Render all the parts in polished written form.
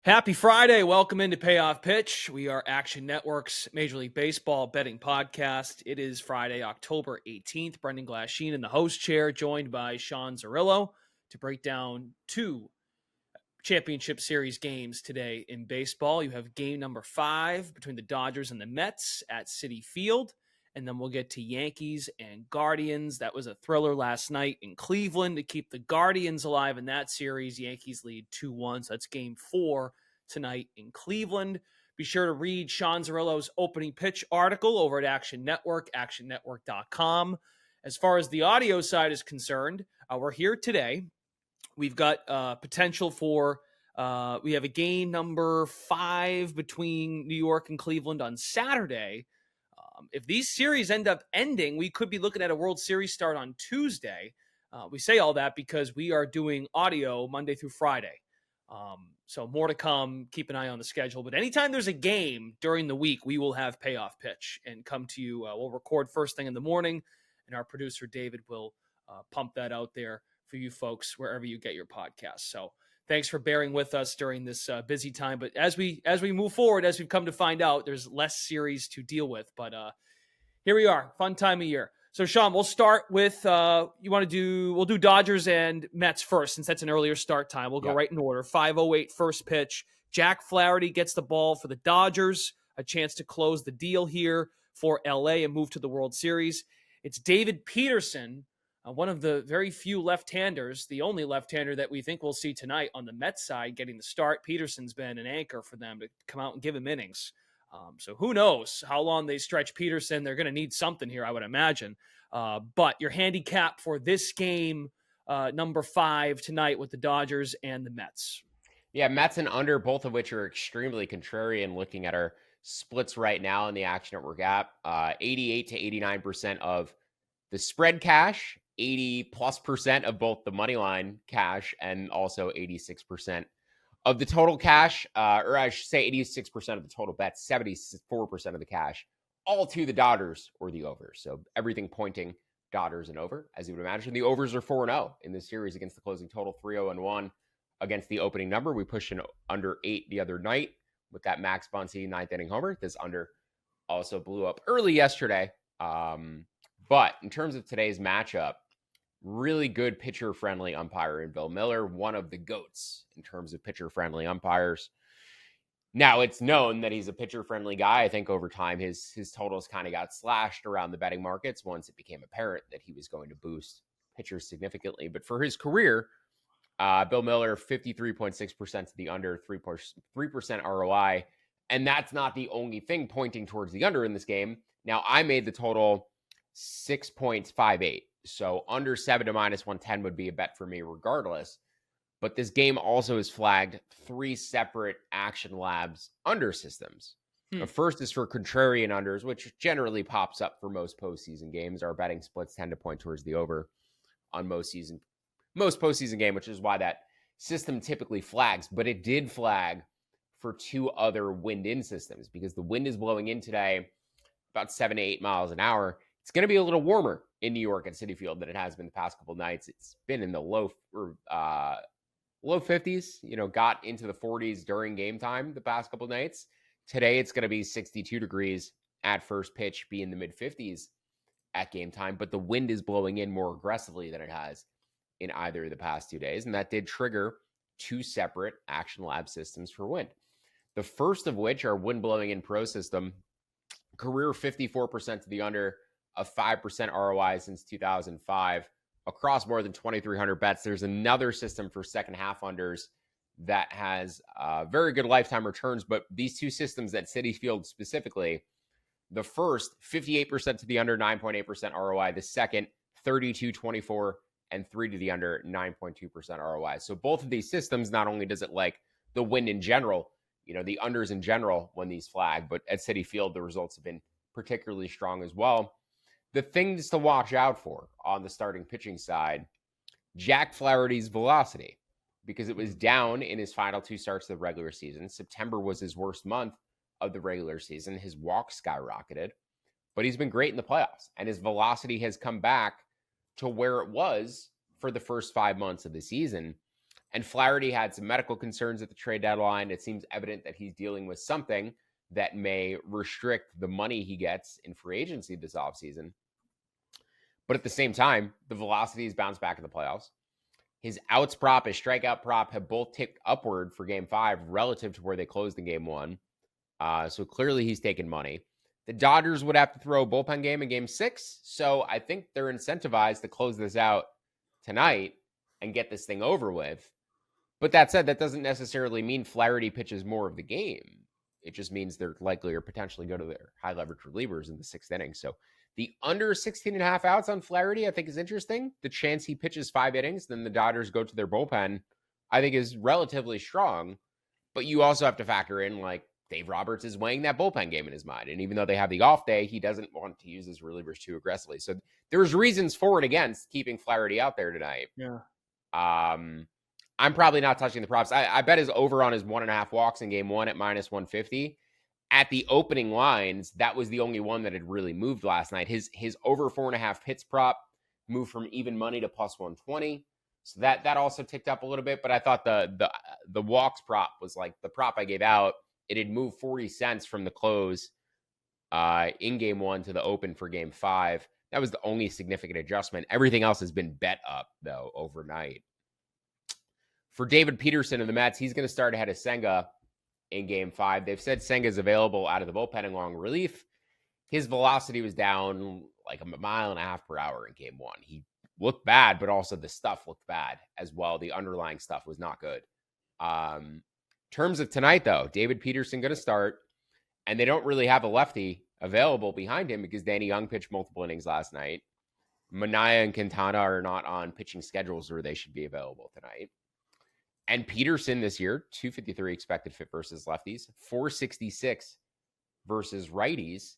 Happy Friday. Welcome into Payoff Pitch. We are Action Network's Major League Baseball betting podcast. It is Friday, October 18th. Brendan Glasheen in the host chair, joined by Sean Zerillo to break down two championship series games today in baseball. You have game number 5 between the Dodgers and the Mets at Citi Field. And then we'll get to Yankees and Guardians. That was a thriller last night in Cleveland to keep the Guardians alive in that series. Yankees lead 2-1. So that's game 4 tonight in Cleveland. Be sure to read Sean Zerillo's opening pitch article over at Action Network, actionnetwork.com. As far as the audio side is concerned, we're here today. We've got potential for, we have a game number 5 between New York and Cleveland on Saturday. If these series end up ending, we could be looking at a World Series start on Tuesday. We say all that because we are doing audio Monday through Friday. So more to come. Keep an eye on the schedule. But anytime there's a game during the week, we will have Payoff Pitch and come to you. We'll record first thing in the morning, and our producer, David, will pump that out there for you folks wherever you get your podcasts. So thanks for bearing with us during this busy time. But as we move forward, as we've come to find out, there's less series to deal with. But here we are, fun time of year. So Sean, we'll start with we'll do Dodgers and Mets first, since that's an earlier start time. We'll go right in order. 5:08 first pitch. Jack Flaherty gets the ball for the Dodgers, a chance to close the deal here for LA and move to the World Series. It's David Peterson, one of the very few left-handers, the only left-hander that we think we'll see tonight on the Mets side getting the start. Peterson's been an anchor for them to come out and give him innings. So who knows how long they stretch Peterson. They're going to need something here, I would imagine. But your handicap for this game, number 5 tonight with the Dodgers and the Mets. Yeah, Mets and under, both of which are extremely contrarian looking at our splits right now in the Action Network app. 88 to 89% of the spread cash, 80+% of both the money line cash, and also 86% of the total cash, or I should say 86% of the total bets, 74% of the cash, all to the Dodgers or the over. So everything pointing Dodgers and over, as you would imagine. The overs are 4-0 in this series against the closing total, 3-0-1 against the opening number. We pushed an under 8 the other night with that Max Muncy 9th inning homer. This under also blew up early yesterday. But in terms of today's matchup, really good pitcher-friendly umpire in Bill Miller, one of the GOATs in terms of pitcher-friendly umpires. Now, it's known that he's a pitcher-friendly guy. I think over time, his totals kind of got slashed around the betting markets once it became apparent that he was going to boost pitchers significantly. But for his career, Bill Miller, 53.6% to the under, 3% ROI. And that's not the only thing pointing towards the under in this game. Now, I made the total 6.58. So under 7 to -110 would be a bet for me regardless. But this game also has flagged 3 separate Action Labs under systems. The first is for contrarian unders, which generally pops up for most postseason games. Our betting splits tend to point towards the over on most postseason game, which is why that system typically flags. But it did flag for 2 other wind-in systems because the wind is blowing in today about 7 to 8 miles an hour. It's going to be a little warmer in New York at Citi Field than it has been the past couple of nights. It's been in the low 50s, got into the 40s during game time the past couple of nights. Today, it's going to be 62 degrees at first pitch, be in the mid-50s at game time, but the wind is blowing in more aggressively than it has in either of the past 2 days, and that did trigger 2 separate Action Lab systems for wind. The first of which, our wind blowing in pro system, career 54% to the under, a 5% ROI since 2005 across more than 2,300 bets. There's another system for second half unders that has very good lifetime returns, but these 2 systems at Citi Field specifically, the first 58% to the under, 9.8% ROI. The second 32, 24, and 3 to the under, 9.2% ROI. So both of these systems, not only does it like the wind in general, the unders in general when these flag, but at Citi Field, the results have been particularly strong as well. The things to watch out for on the starting pitching side, Jack Flaherty's velocity, because it was down in his final 2 starts of the regular season. September was his worst month of the regular season. His walk skyrocketed, but he's been great in the playoffs, and his velocity has come back to where it was for the first 5 months of the season. And Flaherty had some medical concerns at the trade deadline. It seems evident that he's dealing with something that may restrict the money he gets in free agency this offseason. But at the same time, the velocity has bounced back in the playoffs. His outs prop, his strikeout prop have both ticked upward for game 5 relative to where they closed in game 1. So clearly he's taking money. The Dodgers would have to throw a bullpen game in game 6. So I think they're incentivized to close this out tonight and get this thing over with. But that said, that doesn't necessarily mean Flaherty pitches more of the game. It just means they're likely or potentially go to their high leverage relievers in the 6th inning. So the under 16.5 outs on Flaherty, I think, is interesting. The chance he pitches 5 innings, then the Dodgers go to their bullpen, I think is relatively strong. But you also have to factor in, like, Dave Roberts is weighing that bullpen game in his mind. And even though they have the off day, he doesn't want to use his relievers too aggressively. So there's reasons for and against keeping Flaherty out there tonight. Yeah. I'm probably not touching the props. I bet his over on his 1.5 walks in game 1 at -150. At the opening lines, that was the only one that had really moved last night. His over 4.5 hits prop moved from even money to +120. So that also ticked up a little bit. But I thought the walks prop was like the prop I gave out. It had moved 40 cents from the close in game 1 to the open for game 5. That was the only significant adjustment. Everything else has been bet up, though, overnight. For David Peterson of the Mets, he's going to start ahead of Senga in game 5. They've said Senga's available out of the bullpen in long relief. His velocity was down like 1.5 miles per hour in game 1. He looked bad, but also the stuff looked bad as well. The underlying stuff was not good. Terms of tonight, though, David Peterson going to start, and they don't really have a lefty available behind him because Danny Young pitched multiple innings last night. Minaya and Quintana are not on pitching schedules where they should be available tonight. And Peterson this year, 253 expected fit versus lefties, 466 versus righties.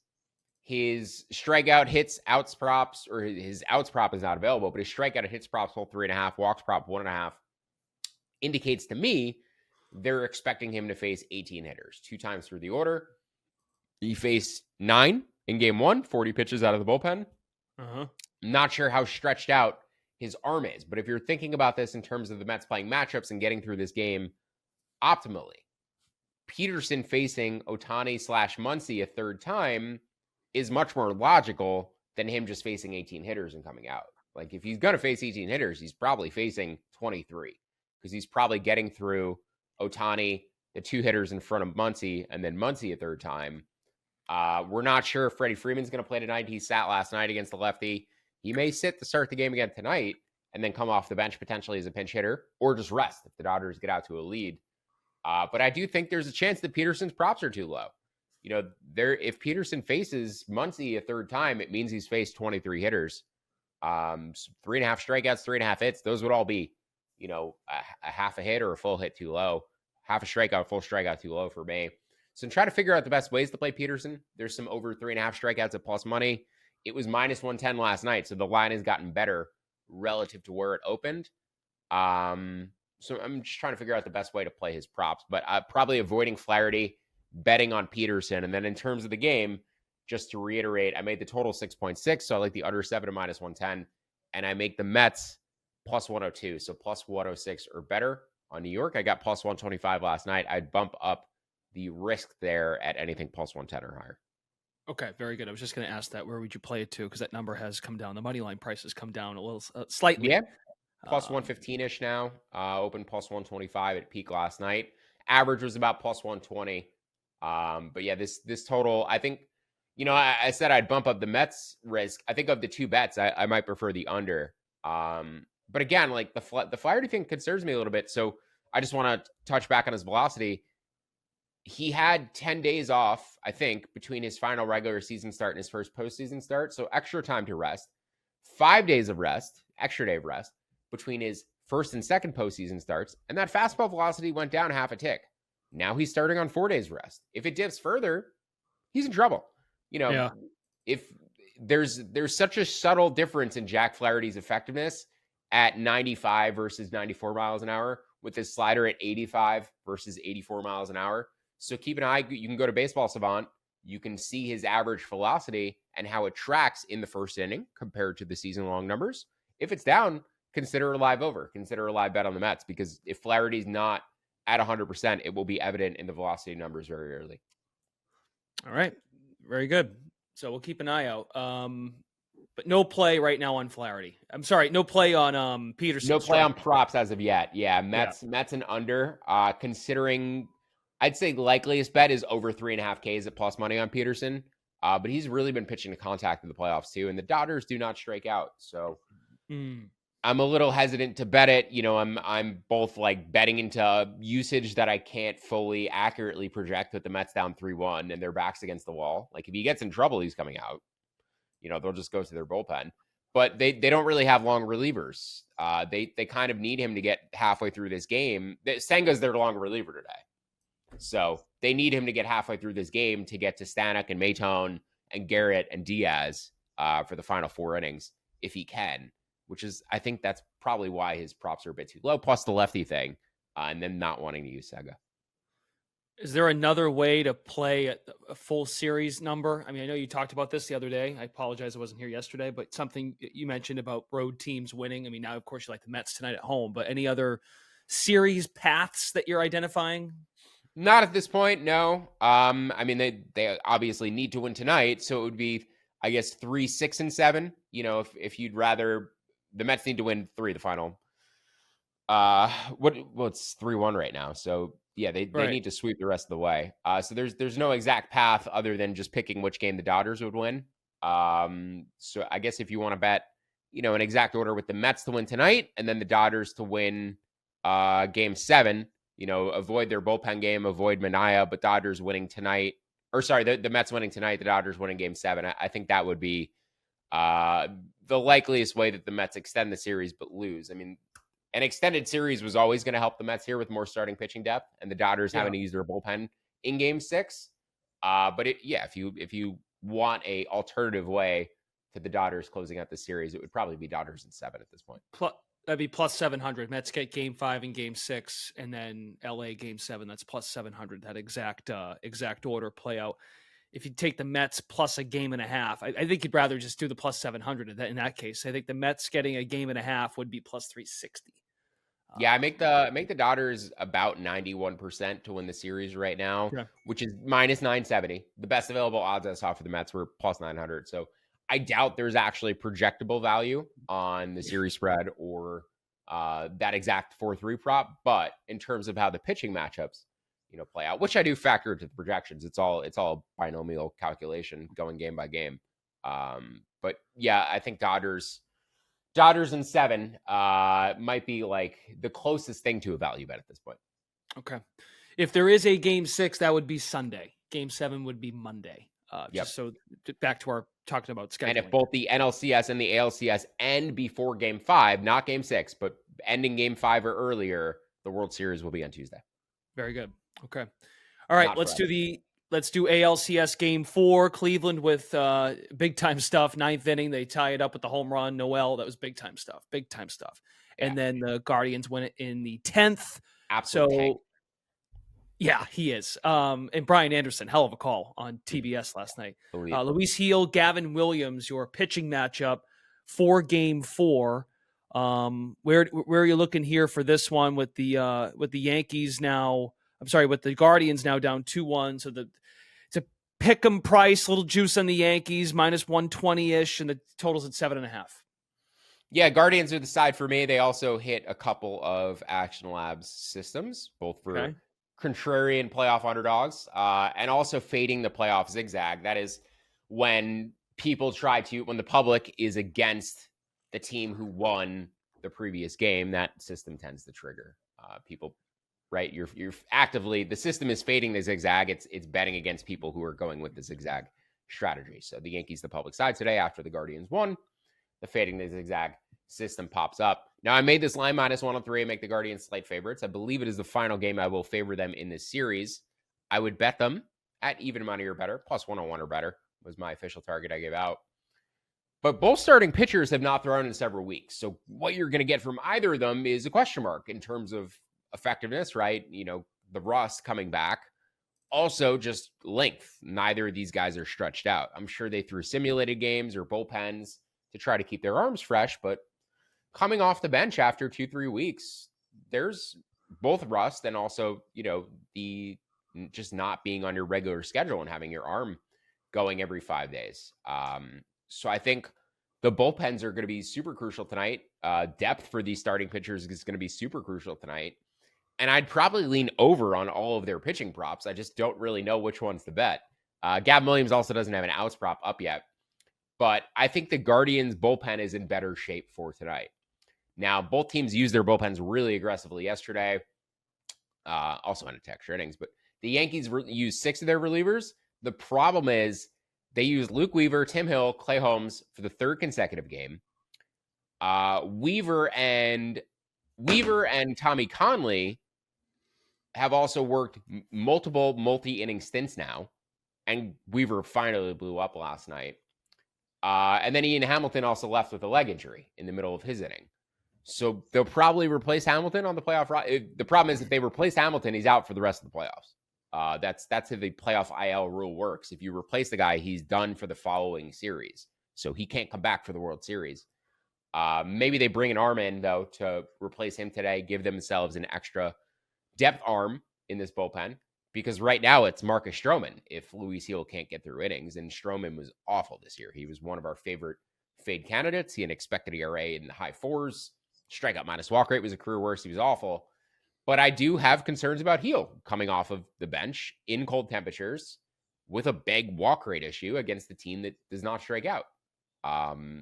His strikeout hits outs props, or his outs prop is not available, but his strikeout and hits props, whole 3.5, walks prop 1.5, indicates to me they're expecting him to face 18 hitters 2 times through the order. He faced 9 in game 1, 40 pitches out of the bullpen. Not sure how stretched out his arm is. But if you're thinking about this in terms of the Mets playing matchups and getting through this game optimally, Peterson facing Ohtani/Muncy a third time is much more logical than him just facing 18 hitters and coming out. Like, if he's going to face 18 hitters, he's probably facing 23 because he's probably getting through Ohtani, the 2 hitters in front of Muncy, and then Muncy a third time. We're not sure if Freddie Freeman's going to play tonight. He sat last night against the lefty. He may sit to start the game again tonight and then come off the bench potentially as a pinch hitter or just rest if the Dodgers get out to a lead. But I do think there's a chance that Peterson's props are too low. You know, if Peterson faces Muncy a third time, it means he's faced 23 hitters. 3.5 strikeouts, 3.5 hits. Those would all be, you know, a half a hit or a full hit too low. Half a strikeout, full strikeout too low for me. So try to figure out the best ways to play Peterson. There's some over 3.5 strikeouts at plus money. It was -110 last night, so the line has gotten better relative to where it opened. So I'm just trying to figure out the best way to play his props, but probably avoiding Flaherty, betting on Peterson. And then in terms of the game, just to reiterate, I made the total 6.6, so I like the under 7 to -110, and I make the Mets plus 102, so plus 106 or better on New York. I got plus 125 last night. I'd bump up the risk there at anything plus 110 or higher. Okay, very good. I was just going to ask that. Where would you play it to? Because that number has come down. The money line price has come down a little, slightly. Yeah, plus 115-ish now. Open plus 125 at peak last night. Average was about plus 120. But yeah, this total, I think, you know, I said I'd bump up the Mets risk. I think of the 2 bets, I might prefer the under. But again, like the Flaherty thing concerns me a little bit. So I just want to touch back on his velocity. He had 10 days off, I think, between his final regular season start and his first postseason start. So extra time to rest. 5 days of rest, extra day of rest, between his first and second postseason starts. And that fastball velocity went down half a tick. Now he's starting on 4 days rest. If it dips further, he's in trouble. You know, if there's such a subtle difference in Jack Flaherty's effectiveness at 95 versus 94 miles an hour, with his slider at 85 versus 84 miles an hour. So keep an eye. You can go to Baseball Savant. You can see his average velocity and how it tracks in the first inning compared to the season-long numbers. If it's down, consider a live over, consider a live bet on the Mets, because if Flaherty's not at 100%, it will be evident in the velocity numbers very early. All right. Very good. So we'll keep an eye out. But no play right now on Flaherty. I'm sorry, no play on Peterson. No play strike. on props as of yet. Yeah, Mets and under. Considering, I'd say likeliest bet is over 3.5 Ks at plus money on Peterson. But he's really been pitching to contact in the playoffs too, and the Dodgers do not strike out. So I'm a little hesitant to bet it. I'm both like betting into usage that I can't fully accurately project with the Mets down 3-1 and their backs against the wall. Like if he gets in trouble, he's coming out. They'll just go to their bullpen. But they don't really have long relievers. They kind of need him to get halfway through this game. Senga's their long reliever today. So they need him to get halfway through this game to get to Stanek and Maytone and Garrett and Diaz for the final 4 innings, if he can, which is, I think that's probably why his props are a bit too low, plus the lefty thing, and then not wanting to use Senga. Is there another way to play a full series number? I mean, I know you talked about this the other day. I apologize I wasn't here yesterday, but something you mentioned about road teams winning. I mean, now, of course, you like the Mets tonight at home, but any other series paths that you're identifying? Not at this point, no. I mean, they obviously need to win tonight, so it would be, I guess, 3, 6, and 7. If you'd rather, the Mets need to win 3, the final. It's 3-1 right now, so yeah, they need to sweep the rest of the way. So there's no exact path other than just picking which game the Dodgers would win. So I guess if you want to bet, an exact order with the Mets to win tonight and then the Dodgers to win game 7, avoid their bullpen game, avoid Manaea, but Dodgers winning tonight, or sorry, the Mets winning tonight, the Dodgers winning game 7. I think that would be the likeliest way that the Mets extend the series but lose. I mean, an extended series was always going to help the Mets here with more starting pitching depth, and the Dodgers having to use their bullpen in game 6. But if you want a alternative way to the Dodgers closing out the series, it would probably be Dodgers in 7 at this point. That'd be plus 700. Mets get game 5 and game 6, and then LA game 7. That's plus 700. That exact order play out. If you take the Mets plus a game and a half, I think you'd rather just do the plus 700 in that case. I think the Mets getting a game and a half would be plus 360. Yeah, I make the Dodgers about 91% to win the series right now, which is minus 970. The best available odds I saw for the Mets were plus 900. So I doubt there's actually projectable value on the series spread or that exact 4-3 prop. But in terms of how the pitching matchups, play out, which I do factor into the projections, it's all binomial calculation going game by game. But yeah, I think Dodgers in 7 might be like the closest thing to a value bet at this point. Okay. If there is a game 6, that would be Sunday. Game 7 would be Monday. Just so back to our talking about scheduling. And if both the NLCS and the ALCS end before game 5, not game 6, but ending game 5 or earlier, the World Series will be on Tuesday. Very good. Okay. All right. Let's do ALCS game 4. Cleveland with big time stuff. 9th inning, they tie it up with the home run. Noel, that was big time stuff. Yeah. And then the Guardians win it in the 10th. Absolutely. So, yeah, he is. And Brian Anderson, hell of a call on TBS last night. Luis Heel, Gavin Williams, your pitching matchup for game 4. Where are you looking here for this one with the Yankees now? I'm sorry, with the Guardians now down 2-1. So it's a pick 'em price, little juice on the Yankees, minus 120-ish, and the total's at 7.5. Yeah, Guardians are the side for me. They also hit a couple of Action Labs systems, both for contrarian playoff underdogs and also fading the playoff zigzag. That is when when the public is against the team who won the previous game, that system tends to trigger people. Right, you're actively, the system is fading the zigzag. It's betting against people who are going with the zigzag strategy. So the Yankees, the public side today after the Guardians won, the fading the zigzag system pops up. Now I made this line minus 103 and make the Guardians slight favorites. I believe it is the final game I will favor them in this series. I would bet them at even money or better, plus 101 or better was my official target I gave out. But both starting pitchers have not thrown in several weeks. So what you're going to get from either of them is a question mark in terms of effectiveness, right? The rust coming back. Also, just length. Neither of these guys are stretched out. I'm sure they threw simulated games or bullpens to try to keep their arms fresh, but coming off the bench after 2-3 weeks, there's both rust and also, the just not being on your regular schedule and having your arm going every 5 days. So I think the bullpens are going to be super crucial tonight. Depth for these starting pitchers is going to be super crucial tonight. And I'd probably lean over on all of their pitching props. I just don't really know which one's to bet. Gavin Williams also doesn't have an outs prop up yet. But I think the Guardians bullpen is in better shape for tonight. Now, both teams used their bullpens really aggressively yesterday. Also on extra innings. But the Yankees used 6 of their relievers. The problem is they used Luke Weaver, Tim Hill, Clay Holmes for the 3rd consecutive game. Weaver and Tommy Conley have also worked multiple multi-inning stints now. And Weaver finally blew up last night. And then Ian Hamilton also left with a leg injury in the middle of his inning. So they'll probably replace Hamilton on the playoff. The problem is if they replace Hamilton, he's out for the rest of the playoffs. That's how the playoff IL rule works. If you replace the guy, he's done for the following series. So he can't come back for the World Series. Maybe they bring an arm in, though, to replace him today, give themselves an extra depth arm in this bullpen. Because right now it's Marcus Stroman if Luis Gil can't get through innings. And Stroman was awful this year. He was one of our favorite fade candidates. He had an expected ERA in the high 4s. Strikeout minus walk rate was a career worst. He was awful. But I do have concerns about Gil coming off of the bench in cold temperatures with a big walk rate issue against the team that does not strike out.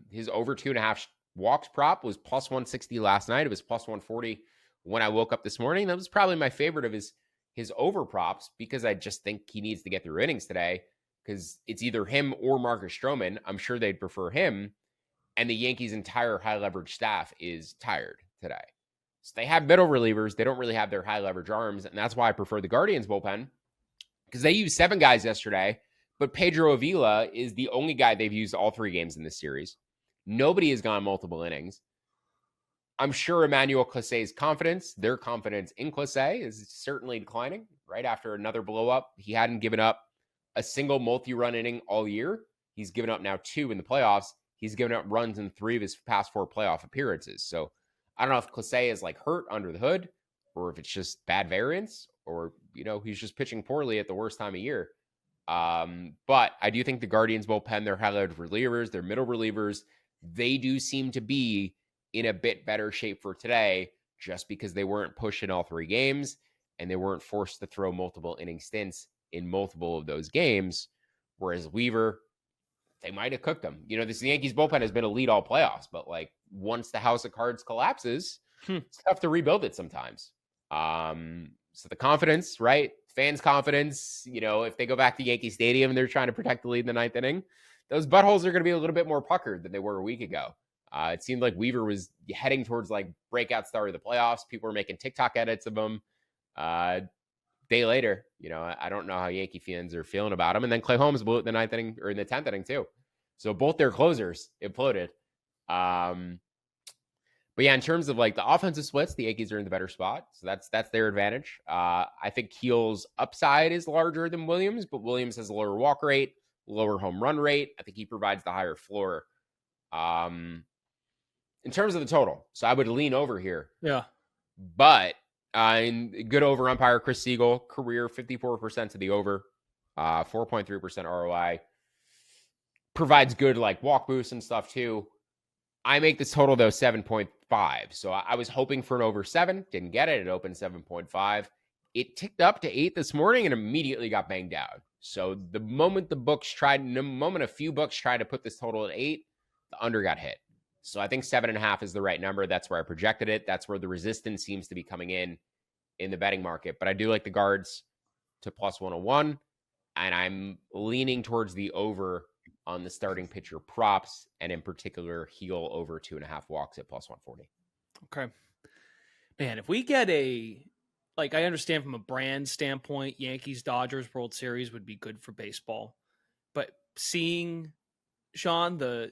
His over 2.5 walks prop was plus 160 last night. It was plus 140 when I woke up this morning. That was probably my favorite of his over props because I just think he needs to get through innings today because it's either him or Marcus Stroman. I'm sure they'd prefer him. And the Yankees' entire high leverage staff is tired today. So they have middle relievers. They don't really have their high leverage arms. And that's why I prefer the Guardians bullpen because they used 7 guys yesterday. But Pedro Avila is the only guy they've used all 3 games in this series. Nobody has gone multiple innings. I'm sure Emmanuel Clasé's confidence, their confidence in Clase is certainly declining right after another blow up. He hadn't given up a single multi-run inning all year. He's given up now 2 in the playoffs. He's given up runs in 3 of his past 4 playoff appearances. So I don't know if Clase is like hurt under the hood or if it's just bad variance or, he's just pitching poorly at the worst time of year. But I do think the Guardians bullpen, their highlighted relievers, their middle relievers, they do seem to be in a bit better shape for today just because they weren't pushed in all 3 games and they weren't forced to throw multiple inning stints in multiple of those games. Whereas Weaver, they might have cooked them. This Yankees bullpen has been elite all playoffs, but like once the house of cards collapses, it's tough to rebuild it sometimes. So the confidence, right? Fans' confidence, if they go back to Yankee Stadium and they're trying to protect the lead in the 9th inning, those buttholes are going to be a little bit more puckered than they were a week ago. It seemed like Weaver was heading towards like breakout star of the playoffs. People were making TikTok edits of him. Day later, I don't know how Yankee fans are feeling about him. And then Clay Holmes blew it in the 9th inning or in the 10th inning too. So both their closers imploded. But yeah, in terms of like the offensive splits, the Yankees are in the better spot. So that's their advantage. I think Keel's upside is larger than Williams, but Williams has a lower walk rate, lower home run rate. I think he provides the higher floor. In terms of the total, so I would lean over here. Yeah. But in good over umpire Chris Siegel, career 54% to the over, 4.3% ROI. Provides good like walk boosts and stuff too. I make this total though 7.5. So I was hoping for an over 7, didn't get it. It opened 7.5. It ticked up to 8 this morning and immediately got banged down. So the moment a few books tried to put this total at 8, the under got hit. So I think 7.5 is the right number. That's where I projected it. That's where the resistance seems to be coming in the betting market. But I do like the Guards to plus 101. And I'm leaning towards the over on the starting pitcher props. And in particular, Heel over 2.5 walks at plus 140. Okay. Man, if we get I understand from a brand standpoint, Yankees Dodgers World Series would be good for baseball. But seeing, Sean, the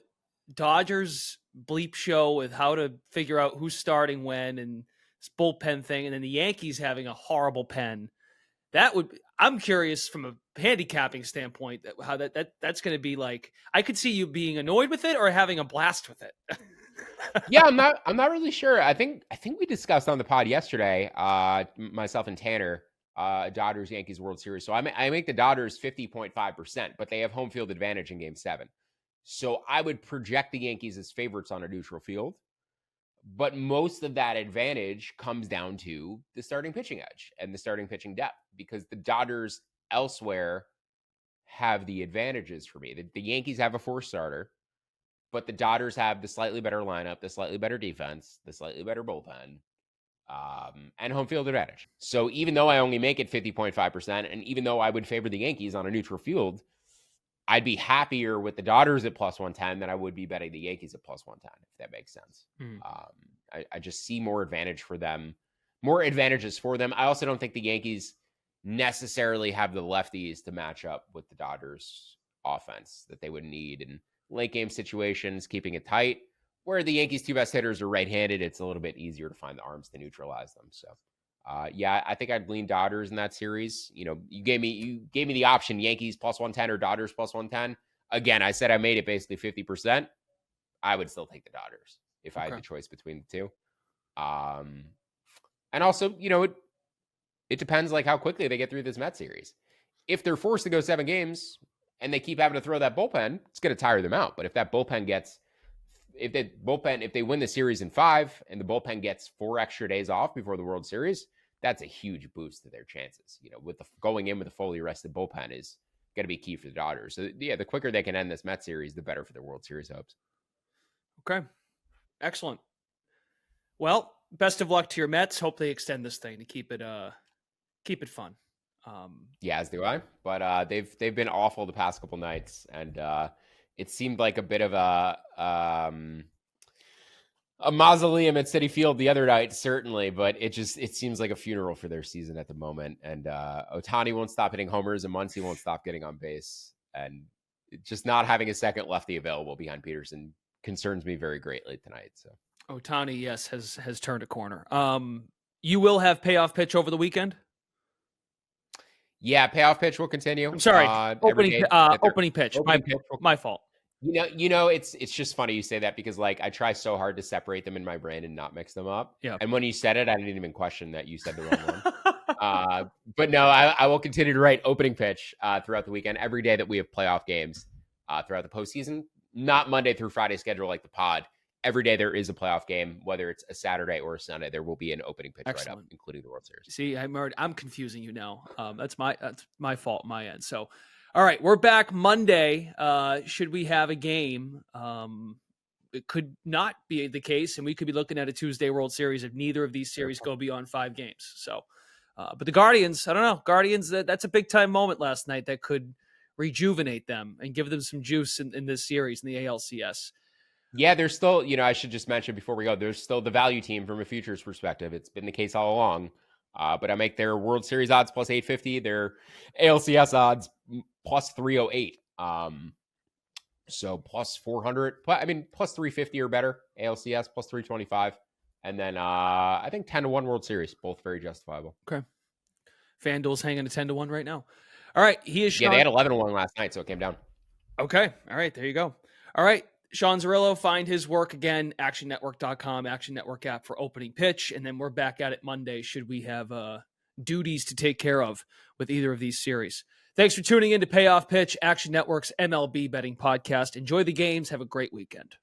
Dodgers bleep show with how to figure out who's starting when and this bullpen thing, and then the Yankees having a horrible pen, I'm curious from a handicapping standpoint how that's going to be like. I could see you being annoyed with it or having a blast with it. Yeah, I'm not really sure. I think we discussed on the pod yesterday, myself and Tanner, Dodgers Yankees World Series. So I make the Dodgers 50.5%, but they have home field advantage in game 7. So I would project the Yankees as favorites on a neutral field. But most of that advantage comes down to the starting pitching edge and the starting pitching depth, because the Dodgers elsewhere have the advantages for me. The Yankees have a 4 starter, but the Dodgers have the slightly better lineup, the slightly better defense, the slightly better bullpen, and home field advantage. So even though I only make it 50.5%, and even though I would favor the Yankees on a neutral field, I'd be happier with the Dodgers at plus 110 than I would be betting the Yankees at plus 110, if that makes sense. I just see more advantage for them, more advantages for them. I also don't think the Yankees necessarily have the lefties to match up with the Dodgers offense that they would need in late game situations, keeping it tight. Where the Yankees' 2 best hitters are right-handed, it's a little bit easier to find the arms to neutralize them. So, yeah, I think I'd lean Dodgers in that series. You gave me the option Yankees plus 110 or Dodgers plus 110. Again, I said I made it basically 50%. I would still take the Dodgers if I had the choice between the two. And also, it depends like how quickly they get through this Mets series. If they're forced to go 7 games and they keep having to throw that bullpen, it's going to tire them out. But if that bullpen if they win the series in 5 and the bullpen gets 4 extra days off before the World Series, that's a huge boost to their chances. With going in with a fully rested bullpen is going to be key for the Dodgers. So yeah, the quicker they can end this Mets series, the better for their World Series hopes. Okay. Excellent. Well, best of luck to your Mets. Hope they extend this thing to keep it fun. Yeah, as do I. But they've been awful the past couple nights, and it seemed like a bit of a mausoleum at Citi Field the other night, certainly. But it seems like a funeral for their season at the moment. And Ohtani won't stop hitting homers, and Muncy won't stop getting on base, and just not having a second lefty available behind Peterson concerns me very greatly tonight. So Ohtani, yes, has turned a corner. You will have payoff pitch over the weekend. Yeah, payoff pitch will continue. I'm sorry, opening pitch. My fault. It's just funny you say that, because like I try so hard to separate them in my brain and not mix them up. Yeah. And when you said it, I didn't even question that you said the wrong one. But no, I will continue to write opening pitch throughout the weekend, every day that we have playoff games throughout the postseason. Not Monday through Friday schedule like the pod. Every day there is a playoff game, whether it's a Saturday or a Sunday, there will be an opening pitch right up, including the World Series. See, I'm confusing you now. That's my fault, my end. So, all right, we're back Monday. Should we have a game? It could not be the case, and we could be looking at a Tuesday World Series if neither of these series go beyond 5 games. So, but the Guardians, I don't know. Guardians, that's a big time moment last night that could rejuvenate them and give them some juice in this series in the ALCS. Yeah, there's still, I should just mention before we go, there's still the value team from a futures perspective. It's been the case all along. But I make their World Series odds plus 850, their ALCS odds plus 308. So plus 400, plus 350 or better. ALCS plus 325. And then I think 10-1 World Series, both very justifiable. Okay. FanDuel's hanging a 10-1 right now. All right. He is Sean. Yeah, they had 11-1 last night, so it came down. Okay. All right. There you go. All right. Sean Zerillo, find his work again, actionnetwork.com, Action Network app for opening pitch. And then we're back at it Monday should we have duties to take care of with either of these series. Thanks for tuning in to Payoff Pitch, Action Network's MLB betting podcast. Enjoy the games. Have a great weekend.